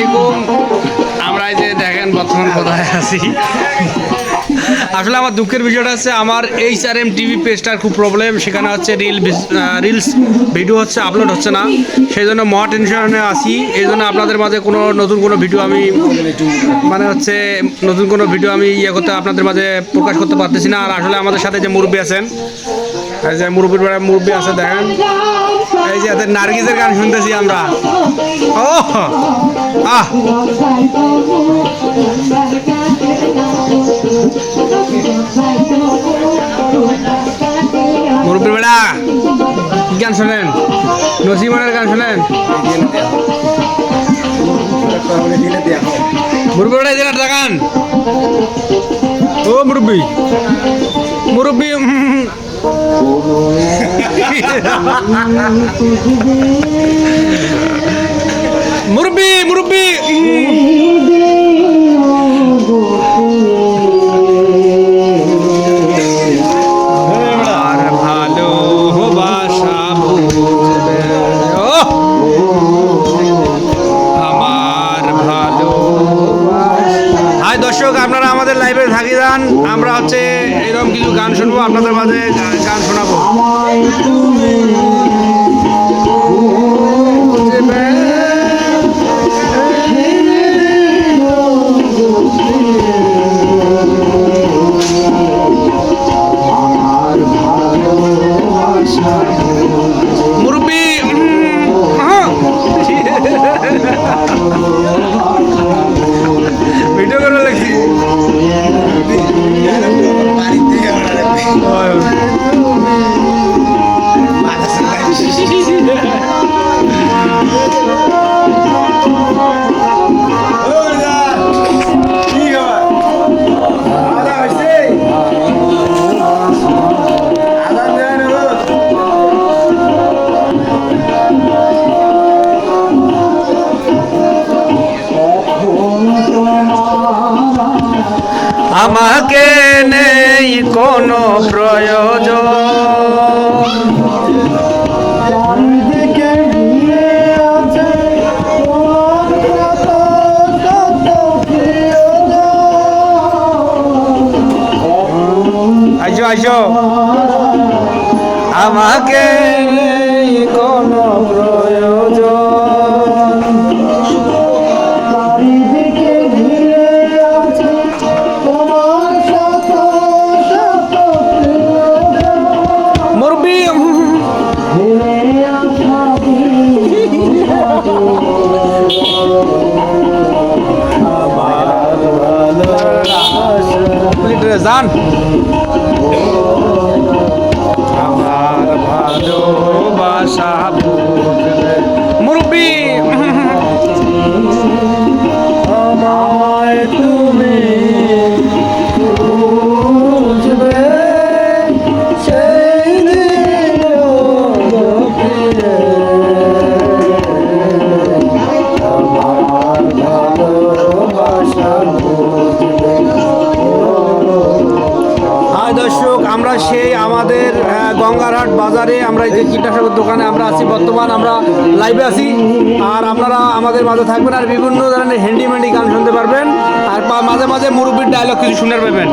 আলাইকুম। আমরা এই যে দেখেন বর্তমান কোথায় আছি। আসলে আমার দুঃখের বিষয়টা হচ্ছে আমার HRM টিভি পেজটার খুব প্রবলেম, সেখানে হচ্ছে রিলস ভিডিও হচ্ছে আপলোড হচ্ছে না, সেই জন্য মহা টেনশনে আছি। এই জন্য আপনাদের মাঝে নতুন কোনো ভিডিও আমি মানে হচ্ছে নতুন কোনো ভিডিও আমি করতে আপনাদের মাঝে প্রকাশ করতে পারতেছি না। আর আসলে আমাদের সাথে যে মুরব্বী আছেন, এই যে মুরব্বী আছে দেখেন, এই যে এদের নার্গিসের গান শুনতেছি আমরা। ও আহ মুরব্বী বেড়া কি গান শোনেন? নসিমানের গান শোনেন? মুরব্বী বেড়া এই যে গান। ও মুরব্বী মুরব্বী মুরব্বী মুরব্বী দর্শক, আপনারা আমাদের লাইভে থাকি যান, আমরা হচ্ছে এরকম কিছু গান শুনবো, আপনাদের মাঝে গান শোনাবো। মুরব্বী ভিডিও করে লাগছি। আমাকে নেই কোনো প্রয়োজন, আইসো আইসো, আমাকে নেই কোনো প্রয়োজন। জান আমার ভালোবাসা মুরব্বী আমায় তুমি বুঝবে সেই দিন আমার ভালোবাসা বুঝবে। দর্শক, আমরা সেই আমাদের গঙ্গারহাট বাজারে আমরা এই যে কীটনাশকের দোকানে আমরা আছি, বর্তমান আমরা লাইভে আছি। আর আপনারা আমাদের মাঝে থাকবেন আর বিভিন্ন ধরনের হ্যান্ডিম্যান্ডি গান শুনতে পারবেন, আর মাঝে মাঝে মুরব্বির ডায়লগ কিছু শুনতে পাবেন।